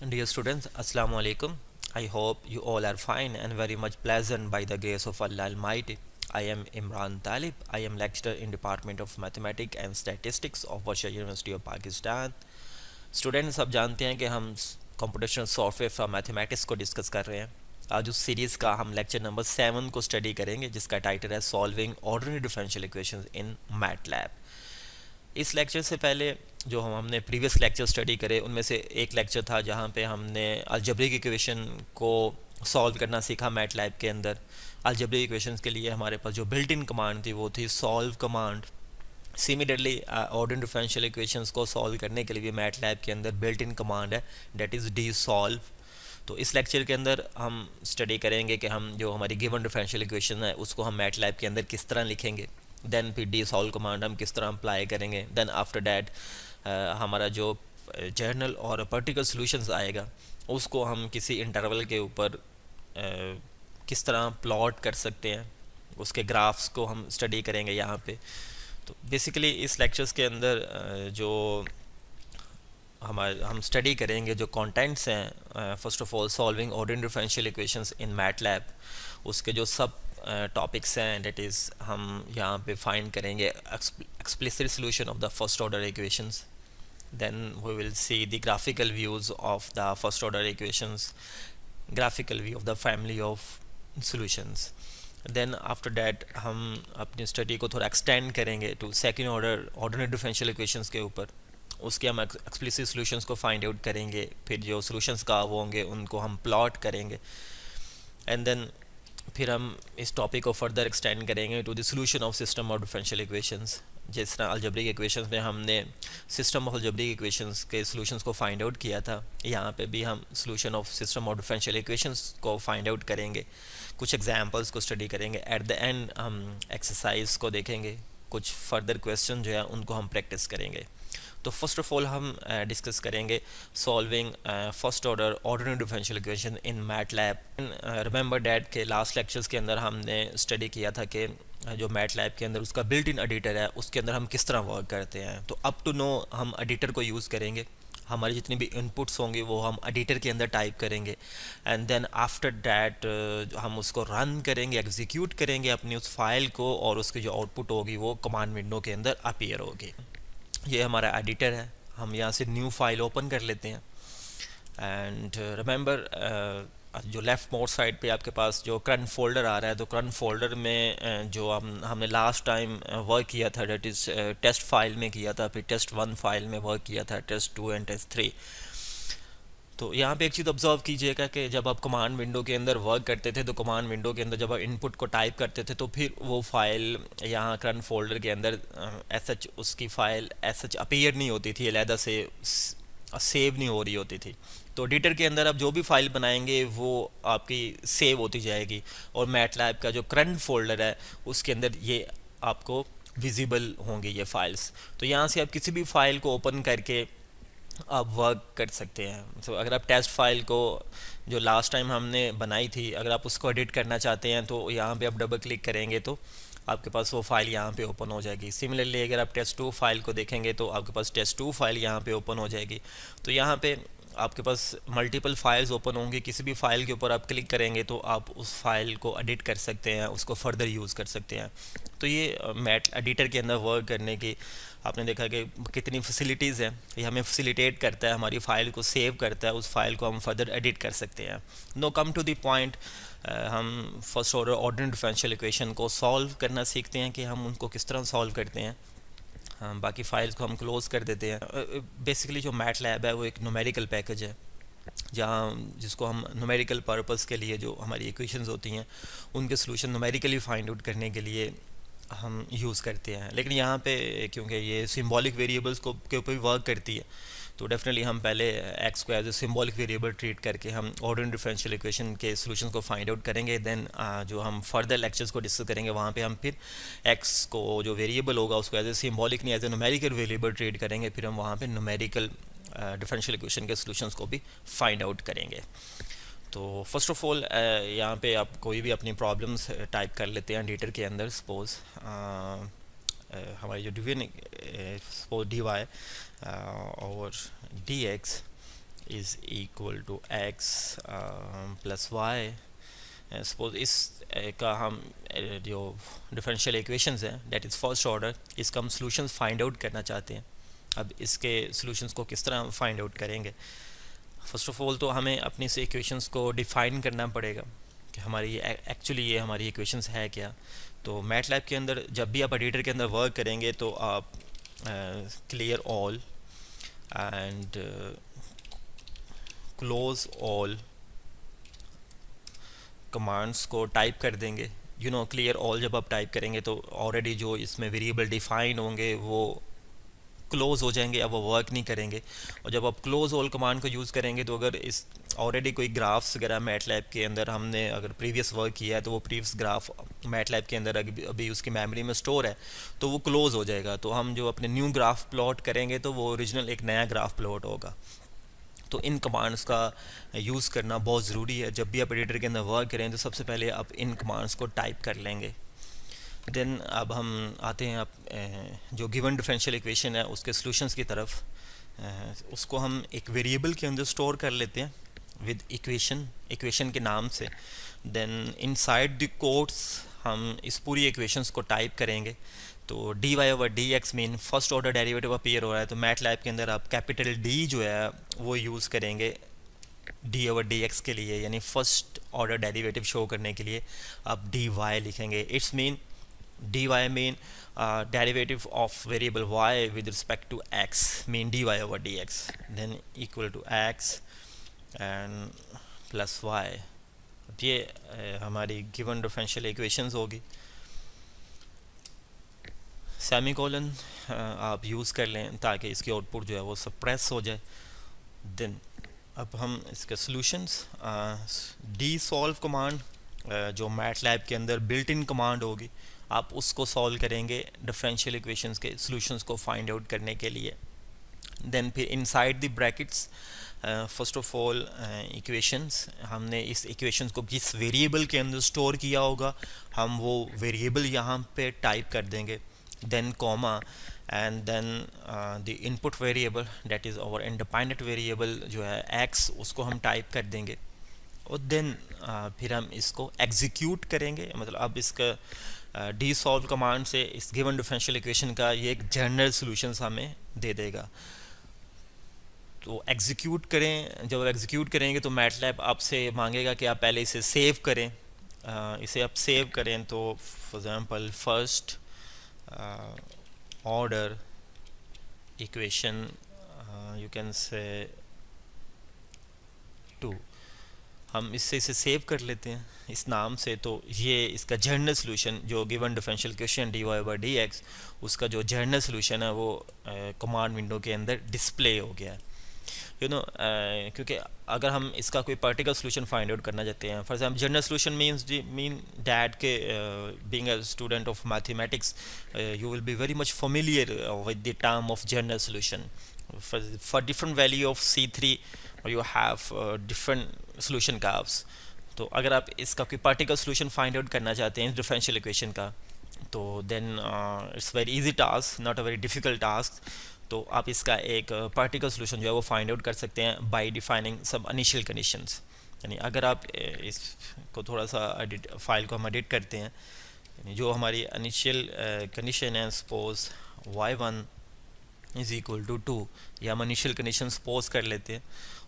Dear students, Assalamu alaikum. I hope you all are fine and very much pleasant by the grace of Allah Almighty. I am Imran Talib. I am lecturer in Department of Mathematics and Statistics of Washiya University of Pakistan. Students अब जानते हैं कि हम computational software for mathematics को discuss कर रहे हैं। आज उस सीरीज़ का हम लेक्चर नंबर 7 को स्टडी करेंगे जिसका टाइटल है सॉल्विंग ऑर्डिनरी डिफरेंशियल इक्वेशंस इन मैटलैब। इस लेक्चर से पहले जो हमने प्रीवियस लेक्चर स्टडी करे उनमें से एक लेक्चर था जहाँ पे हमने अलजेब्रिक इक्वेशन को सॉल्व करना सीखा मैटलैब के अंदर। अलजेब्रिक इक्वेशंस के लिए हमारे पास जो बिल्ट इन कमांड थी वो थी solve command. Similarly ordinary differential equations को सॉल्व करने के लिए भी मैटलैब के अंदर बिल्ट इन कमांड है, डेट इज़ डी सॉल्व। तो इस लेक्चर के अंदर हम स्टडी करेंगे कि हम जो हमारी गिवन डिफरेंशियल इक्वेशन है उसको हम मैटलैब के अंदर किस तरह लिखेंगे, देन फिर डी सॉल्व कमांड हम किस तरह अप्लाई करेंगे, देन आफ्टर डैट हमारा जो जर्नल और पर्टिकुलर सॉल्यूशंस आएगा उसको हम किसी इंटरवल के ऊपर किस तरह प्लॉट कर सकते हैं, उसके ग्राफ्स को हम स्टडी करेंगे यहाँ पे। तो बेसिकली इस लेक्चर्स के अंदर जो हम स्टडी करेंगे जो कंटेंट्स हैं, first of all solving ordinary differential equations in MATLAB, उसके जो सब टॉपिक्स हैं डेट इज़ हम यहाँ पे फाइंड करेंगे explicit solution of the first order equations, then we will see the graphical views of the first order equations, graphical view of the family of solutions. Then after that हम अपनी study को थोड़ा extend करेंगे to second order ordinary differential equations के ऊपर। उसके हम explicit solutions को फाइंड आउट करेंगे, फिर जो सॉल्यूशंस का वो होंगे उनको हम प्लॉट करेंगे, एंड देन फिर हम इस टॉपिक को फर्दर एक्सटेंड करेंगे to the solution of system of differential equations. जिस तरह अलजेब्रिक इक्वेशंस में हमने सिस्टम ऑफ अलजेब्रिक इक्वेशंस के सॉल्यूशंस को फाइंड आउट किया था, यहाँ पे भी हम solution of system of differential equations को फाइंड आउट करेंगे, कुछ एग्जांपल्स को स्टडी करेंगे, एट द एंड हम एक्सरसाइज को देखेंगे, कुछ फर्दर क्वेश्चन जो है उनको हम प्रैक्टिस करेंगे। तो फर्स्ट ऑफ ऑल हम डिस्कस करेंगे solving first order ordinary differential equation in MATLAB. Remember that के लास्ट लेक्चर्स के अंदर हमने स्टडी किया था कि जो मैटलैब के अंदर उसका बिल्ट इन एडिटर है उसके अंदर हम किस तरह वर्क करते हैं। तो अप टू नो हम एडिटर को यूज़ करेंगे, हमारी जितनी भी इनपुट्स होंगे वो हम एडिटर के अंदर टाइप करेंगे, एंड देन आफ्टर डैट हम उसको रन करेंगे, एग्जीक्यूट करेंगे अपनी उस फाइल को, और उसकी जो आउटपुट होगी वो कमांड विंडो के अंदर अपीयर होगी। ये हमारा एडिटर है, हम यहाँ से न्यू फाइल ओपन कर लेते हैं, एंड रिमेंबर जो लेफ़्ट मोर साइड पे आपके पास जो करंट फोल्डर आ रहा है, तो करंट फोल्डर में जो हमने लास्ट टाइम वर्क किया था डेट इज़ टेस्ट फाइल में किया था, फिर टेस्ट 1 फाइल में वर्क किया था, टेस्ट 2 एंड टेस्ट 3। तो यहाँ पे एक चीज़ ऑब्जर्व कीजिएगा कि जब आप कमांड विंडो के अंदर वर्क करते थे तो कमांड विंडो के अंदर जब आप इनपुट को टाइप करते थे तो फिर वो फाइल यहाँ करंट फोल्डर के अंदर एसएच उसकी फ़ाइल एसएच अपीयर नहीं होती थी, अलहदा से सेव नहीं हो रही होती थी। तो एडिटर के अंदर आप जो भी फाइल बनाएंगे वो आपकी सेव होती जाएगी, और मैटलैब का जो करंट फोल्डर है उसके अंदर ये आपको विजिबल होंगे ये फाइल्स। तो यहाँ से आप किसी भी फाइल को ओपन करके आप वर्क कर सकते हैं। तो अगर आप टेस्ट फाइल को जो लास्ट टाइम हमने बनाई थी अगर आप उसको एडिट करना चाहते हैं तो यहाँ पे आप डबल क्लिक करेंगे तो आपके पास वो फाइल यहाँ पे ओपन हो जाएगी। सिमिलरली अगर आप टेस्ट 2 फाइल को देखेंगे तो आपके पास टेस्ट 2 फाइल यहाँ पे ओपन हो जाएगी। तो यहाँ पे आपके पास मल्टीपल फाइल्स ओपन होंगी, किसी भी फाइल के ऊपर आप क्लिक करेंगे तो आप उस फाइल को एडिट कर सकते हैं, उसको फर्दर यूज़ कर सकते हैं। तो ये मैट एडिटर के अंदर वर्क करने की आपने देखा कि कितनी फैसिलिटीज़ हैं, ये हमें फैसिलिटेट करता है, हमारी फ़ाइल को सेव करता है, उस फाइल को हम फर्दर एडिट कर सकते हैं। No come to the point, हम first order ordinary differential equation को सॉल्व करना सीखते हैं कि हम उनको किस तरह सॉल्व करते हैं। हाँ, बाकी फाइल्स को हम क्लोज़ कर देते हैं। बेसिकली जो मैटलैब है वो एक न्यूमेरिकल पैकेज है जिसको हम न्यूमेरिकल पर्पस के लिए जो हमारी इक्वेशंस होती हैं उनके सोल्यूशन न्यूमेरिकली फाइंड आउट करने के लिए हम यूज़ करते हैं। लेकिन यहाँ पे क्योंकि ये सिंबॉलिक वेरिएबल्स को के ऊपर भी वर्क करती है तो डेफिनेटली हम पहले एक्स को as a symbolic variable treat करके हम ऑर्डिनरी डिफरेंशियल इक्वेशन के सॉल्यूशंस को फाइंड आउट करेंगे। देन जो हम फर्दर लेक्चर्स को डिस्कस करेंगे वहाँ पे हम फिर एक्स को जो वेरिएबल होगा उसको एज ए सिंबॉलिक नहीं as a numerical variable treat करेंगे, फिर हम वहाँ पे न्यूमेरिकल डिफरेंशियल इक्वेशन के सॉल्यूशंस को भी फाइंड आउट करेंगे। तो फर्स्ट ऑफ ऑल यहाँ पे आप कोई भी अपनी प्रॉब्लम्स टाइप कर लेते हैं एडिटर के अंदर। सपोज हमारी जो डिवीजन सपोज dy और dx is equal to X plus Y. Suppose इस का हम जो डिफरेंशियल इक्वेशंस हैं दैट इज़ फर्स्ट ऑर्डर, इसका हम सॉल्यूशंस फाइंड आउट करना चाहते हैं। अब इसके सॉल्यूशंस को किस तरह हम फाइंड आउट करेंगे? फर्स्ट ऑफ ऑल तो हमें अपनी से इक्वेशंस को डिफ़ाइन करना पड़ेगा कि हमारी एक्चुअली ये हमारी इक्वेशंस है क्या। तो मैटलैब के अंदर जब भी आप एडिटर के अंदर वर्क करेंगे तो आप clear all and close all commands को टाइप कर देंगे। क्लियर ऑल जब आप टाइप करेंगे तो ऑलरेडी जो इसमें वेरिएबल डिफाइन होंगे वो क्लोज हो जाएंगे, अब वो वर्क नहीं करेंगे। और जब आप क्लोज ऑल कमांड को यूज़ करेंगे तो अगर इस ऑलरेडी कोई ग्राफ्स वगैरह मैटलैब के अंदर हमने अगर प्रीवियस वर्क किया है तो वो प्रीवियस ग्राफ मैटलैब के अंदर अभी उसकी मेमोरी में स्टोर है तो वो क्लोज हो जाएगा। तो हम जो अपने न्यू ग्राफ प्लॉट करेंगे तो वो ओरिजिनल एक नया ग्राफ प्लॉट होगा। तो इन कमांड्स का यूज़ करना बहुत ज़रूरी है। जब भी आप एडिटर के अंदर वर्क करें तो सबसे पहले आप इन कमांड्स को टाइप कर लेंगे। देन अब हम आते हैं जो गिवन डिफरेंशियल इक्वेशन है उसके सॉल्यूशंस की तरफ। उसको हम एक वेरिएबल के अंदर स्टोर कर लेते हैं विद इक्वेशन के नाम से। देन इनसाइड द कोट्स हम इस पूरी इक्वेशंस को टाइप करेंगे। तो D Y over D X mean first order derivative appear हो रहा है तो मैटलैब के अंदर आप कैपिटल डी जो है वो यूज़ करेंगे डी ओवर डी एक्स के लिए, यानी फर्स्ट ऑर्डर डेरिवेटिव शो करने के लिए आप डी वाई लिखेंगे। It's mean dy mean derivative of variable y with respect to x mean dy over dx, then equal to x and plus y। अब ये हमारी गिवन डिफरेंशियल इक्वेशंस होगी। Semicolon आप यूज़ कर लें ताकि इसकी आउटपुट जो है वो सप्रेस हो जाए। देन अब हम इसके सॉल्यूशंस डी सॉल्व कमांड जो मैटलैब के अंदर बिल्ट इन कमांड होगी आप उसको सॉल्व करेंगे डिफरेंशियल इक्वेशंस के सॉल्यूशंस को फाइंड आउट करने के लिए। देन फिर inside the brackets first of all equations, हमने इस इक्वेशंस को जिस वेरिएबल के अंदर स्टोर किया होगा हम वो वेरिएबल यहाँ पे टाइप कर देंगे। Then comma and then the input variable that is our independent variable जो है x, उसको हम टाइप कर देंगे। और देन फिर हम इसको एग्जीक्यूट करेंगे। मतलब अब इसका डी सॉल्व कमांड से इस गिवन डिफरेंशियल इक्वेशन का ये एक जनरल सॉल्यूशंस हमें दे देगा। तो एग्जीक्यूट करें, जब एग्जीक्यूट करेंगे तो मैटलैब आपसे मांगेगा कि आप पहले इसे सेव करें। इसे आप सेव करें तो for example first order equation you can say 2, हम इससे इसे सेव कर लेते हैं इस नाम से। तो ये इसका जर्नल सॉल्यूशन जो given differential equation D Y by D X उसका जो जर्नल सॉल्यूशन है वो कमांड विंडो के अंदर डिस्प्ले हो गया है। क्योंकि अगर हम इसका कोई पर्टिकुलर सॉल्यूशन फाइंड आउट करना चाहते हैं, for example general solution mean that के being a student of mathematics you will be very much familiar with the term of general solution. For different value of C3 you have different solution curves। तो अगर आप इसका कोई particular solution find out करना चाहते हैं इस differential equation का तो then it's very easy task, not a very difficult task। तो आप इसका एक particular solution जो है वो find out कर सकते हैं by defining some initial conditions। यानी अगर आप इसको थोड़ा सा फाइल को हम एडिट करते हैं, यानी जो हमारी initial condition है suppose y1 is equal to 2, या हम इनिशियल कंडीशन पोज कर लेते हैं।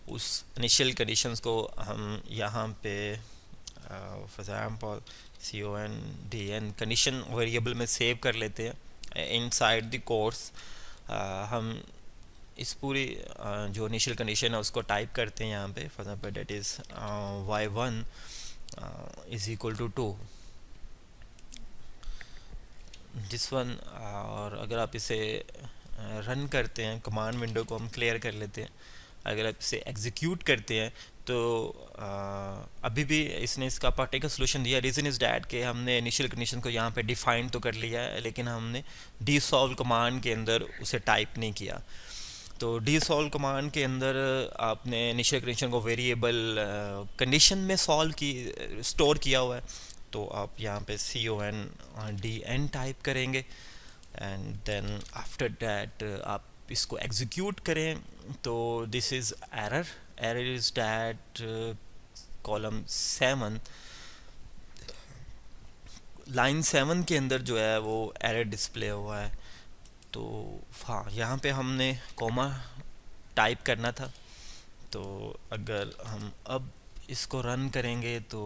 उस इनिशियल कंडीशंस को हम यहाँ पे for example CONDN condition variable में सेव कर लेते हैं। इनसाइड द कोर्स हम इस पूरी जो इनिशियल कंडीशन है उसको टाइप करते हैं यहाँ पे। For example that is y1 is equal to 2 this one. और अगर आप इसे रन करते हैं, कमांड विंडो को हम क्लियर कर लेते हैं, अगर आप इसे एग्जीक्यूट करते हैं तो अभी भी इसने इसका पार्टिकुलर सॉल्यूशन दिया। रीज़न इज़ डैट कि हमने इनिशियल कंडीशन को यहाँ पे डिफाइन तो कर लिया है लेकिन हमने डी सॉल्व कमांड के अंदर उसे टाइप नहीं किया। तो डी सॉल्व कमांड के अंदर आपने इनिशियल कंडीशन को वेरिएबल कंडीशन में सॉल्व की स्टोर किया हुआ है। तो आप यहाँ पे CONDN टाइप करेंगे एंड देन आफ्टर दैट आप इसको एग्जीक्यूट करें तो this is error error is that column 7, line 7 के अंदर जो है वो एरर डिस्प्ले हुआ है। तो हाँ, यहाँ पे हमने कॉमा टाइप करना था। तो अगर हम अब इसको रन करेंगे तो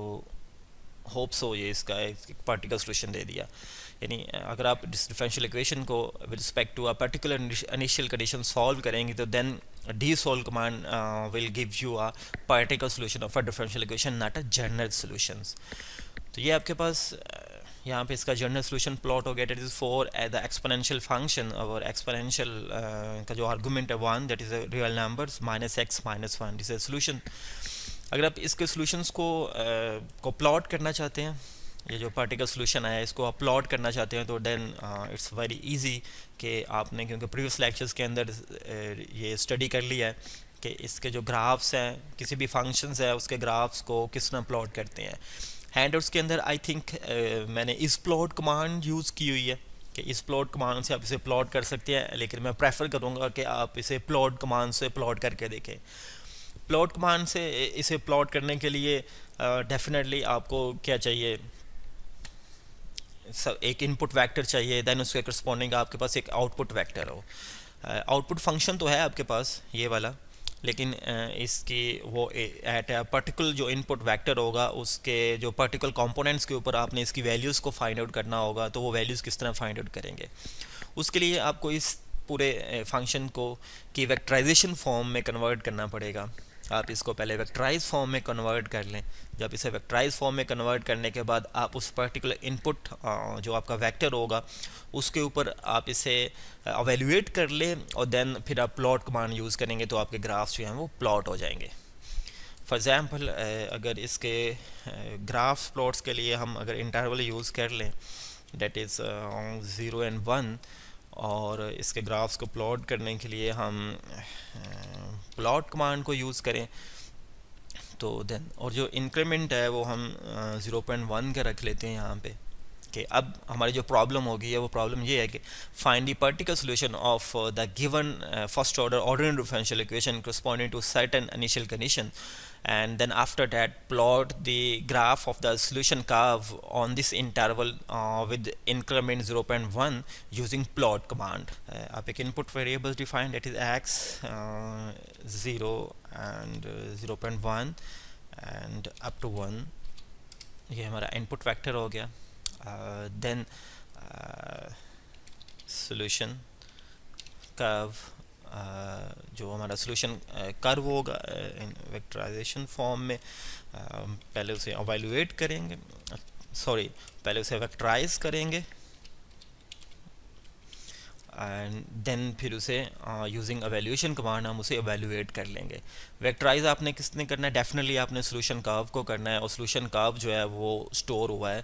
होप सो ये इसका एक पार्टिकुलर सोल्यूशन दे दिया। यानी अगर आप डिफरेंशियल इक्वेशन को with respect to a particular initial condition solve करेंगे तो then dsolve command will give you a particular solution of a differential equation, not a general solutions. तो ये आपके पास यहाँ पे इसका जनरल सोल्यूशन प्लॉट हो गया। That is for the exponential function और एक्सपोनेंशियल का जो आर्गूमेंट है 1, that is real numbers minus x minus one, this is solution. अगर आप इसके सॉल्यूशंस को प्लॉट करना चाहते हैं, ये जो पार्टिकल सॉल्यूशन है इसको आप प्लॉट करना चाहते हैं, तो देन इट्स वेरी इजी कि आपने, क्योंकि प्रीवियस लेक्चर्स के अंदर ये स्टडी कर लिया है कि इसके जो ग्राफ्स हैं, किसी भी फंक्शंस है उसके ग्राफ्स को किस तरह प्लॉट करते हैं। हैंडआउट्स के अंदर आई थिंक मैंने इस प्लॉट कमांड यूज़ की हुई है कि इस प्लॉट कमांड से आप इसे प्लॉट कर सकते हैं, लेकिन मैं प्रेफर करूँगा कि आप इसे प्लॉट कमांड से प्लॉट करके देखें। प्लॉट कमांड से इसे प्लॉट करने के लिए डेफिनेटली आपको क्या चाहिए, एक इनपुट वेक्टर चाहिए, देन उसके करस्पॉन्डिंग आपके पास एक आउटपुट वेक्टर हो। आउटपुट फंक्शन तो है आपके पास ये वाला, लेकिन इसकी वो एट अ पर्टिकुलर जो इनपुट वेक्टर होगा उसके जो पर्टिकुलर कंपोनेंट्स के ऊपर आपने इसकी वैल्यूज़ को फाइंड आउट करना होगा। तो वो वैल्यूज़ किस तरह फाइंड आउट करेंगे, उसके लिए आपको इस पूरे फंक्शन को की वेक्टराइजेशन फॉर्म में कन्वर्ट करना पड़ेगा। आप इसको पहले वेक्टराइज फॉर्म में कन्वर्ट कर लें। जब इसे वेक्टराइज फॉर्म में कन्वर्ट करने के बाद आप उस पर्टिकुलर इनपुट जो आपका वेक्टर होगा उसके ऊपर आप इसे अवेल्यूएट कर लें, और देन फिर आप प्लॉट कमांड यूज़ करेंगे तो आपके ग्राफ्स जो हैं वो प्लॉट हो जाएंगे। फॉर एग्ज़ाम्पल अगर इसके ग्राफ प्लॉट्स के लिए हम अगर इंटरवल यूज़ कर लें, डेट इज़ 0 and 1, और इसके ग्राफ्स को प्लॉट करने के लिए हम प्लॉट कमांड को यूज़ करें, तो देन और जो इंक्रीमेंट है वो हम 0.1 का रख लेते हैं यहाँ पे। कि अब हमारी जो प्रॉब्लम होगी है वो प्रॉब्लम ये है कि find the particular solution of the given first order ordinary differential equation corresponding to certain initial condition, and then after that plot the graph of the solution curve on this interval with increment 0.1 using plot command. आप एक input variable define, that is x 0 and 0.1 and up to 1, ये हमारा input vector हो गया। then solution curve, जो हमारा solution curve होगा इन वेक्टराइजेशन form में, पहले उसे एवेल्यूएट करेंगे, सॉरी पहले उसे वेक्टराइज करेंगे, एंड देन फिर उसे यूजिंग एवेल्यूएशन कमांड हम उसे एवेल्यूएट कर लेंगे। वेक्टराइज आपने किसने करना है, डेफिनेटली आपने सोल्यूशन कर्व को करना है, और सोल्यूशन कर्व जो है वो स्टोर हुआ है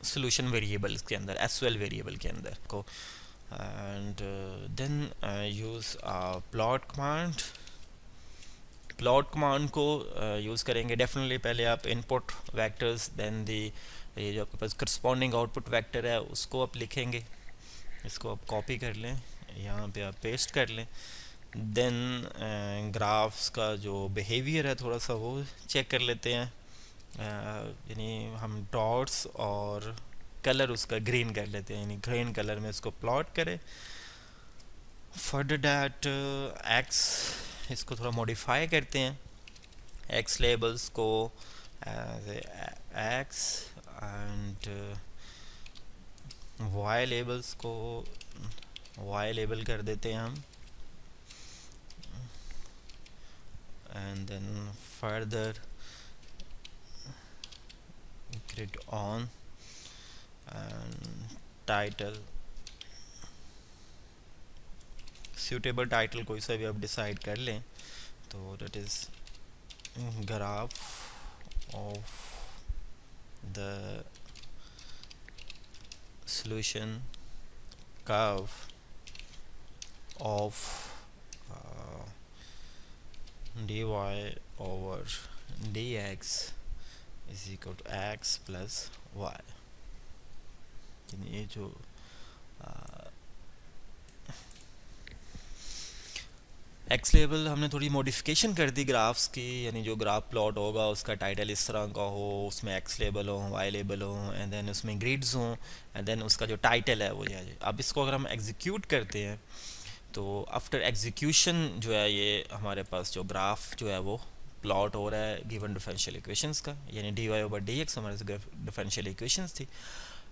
सोल्यूशन वेरिएबल के अंदर, एसक्यूएल वेरिएबल के अंदर को, and then use plot command। Plot command को यूज़ करेंगे। डेफिनेटली पहले आप इनपुट वेक्टर्स, देन दी ये जो आपके पास करस्पॉन्डिंग आउटपुट वेक्टर है उसको आप लिखेंगे, इसको आप कॉपी कर लें, यहाँ पे आप पेस्ट कर लें। देन ग्राफ्स का जो बिहेवियर है थोड़ा सा वो चेक कर लेते हैं, यानी हम डॉट्स और कलर उसका ग्रीन कर लेते हैं, यानी ग्रीन कलर में इसको प्लॉट करें। फर्दर डैट एक्स, इसको थोड़ा मॉडिफाई करते हैं, एक्स लेबल्स को एक्स एंड वाई लेबल्स को वाई लेबल कर देते हैं हम, and then further grid on and title, suitable title कोई सा भी आप डिसाइड कर लें। तो that is graph of the solution curve of dy over dx is equal to x plus y। ये जो एक्स लेवल हमने थोड़ी मॉडिफिकेशन कर दी ग्राफ्स की, यानी जो ग्राफ प्लॉट होगा उसका टाइटल इस तरह का हो, उसमें एक्स लेबल हो, वाई लेबल हो, एंड देन उसमें ग्रिड्स हों, एंड देन उसका जो टाइटल है वो जाए। अब इसको अगर हम एग्जीक्यूट करते हैं तो आफ्टर एग्जीक्यूशन जो है ये हमारे पास जो ग्राफ जो है वो प्लॉट हो रहा है गिवन डिफरेंशियल इक्वेशंस का, यानी D Y over D X हमारे डिफरेंशियल इक्वेशंस थी।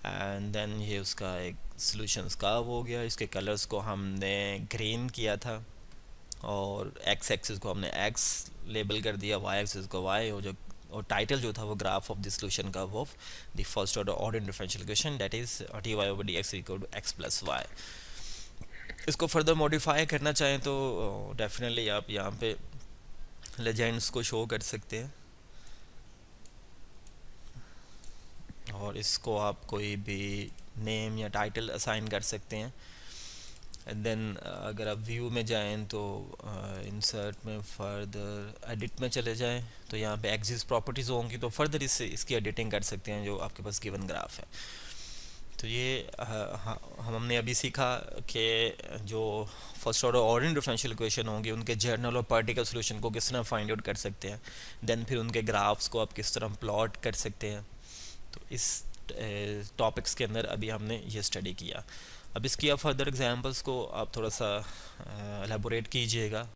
एंड देन ये उसका एक सोल्यूशंस का हो गया। इसके कलर्स को हमने ग्रीन किया था और एक्स एक्सिस को हमने एक्स लेबल कर दिया, वाई एक्सिस को वाई, और जो और टाइटल जो था वो ग्राफ ऑफ द सॉल्यूशन का of the first order order differential equation that is D Y over D X equal to X plus Y. इसको फर्दर मॉडिफाई करना चाहें तो डेफिनेटली आप यहाँ पे लेजेंड्स को शो कर सकते हैं, और इसको आप कोई भी नेम या टाइटल असाइन कर सकते हैं। एंड देन अगर आप व्यू में जाएं तो इंसर्ट में फर्दर एडिट में चले जाएं तो यहाँ पे एक्सिस प्रॉपर्टीज़ होंगी, तो फर्दर इसकी एडिटिंग कर सकते हैं जो आपके पास गिवन ग्राफ है। तो ये हमने अभी सीखा कि जो first order ordinary differential equation होंगे उनके जर्नल और पार्टिकल सोल्यूशन को किस तरह फाइंड आउट कर सकते हैं, देन फिर उनके ग्राफ्स को आप किस तरह प्लॉट कर सकते हैं। तो इस टॉपिक्स के अंदर अभी हमने ये स्टडी किया। अब इसकी आप फर्दर एग्जांपल्स को आप थोड़ा सा एलेबोरेट कीजिएगा।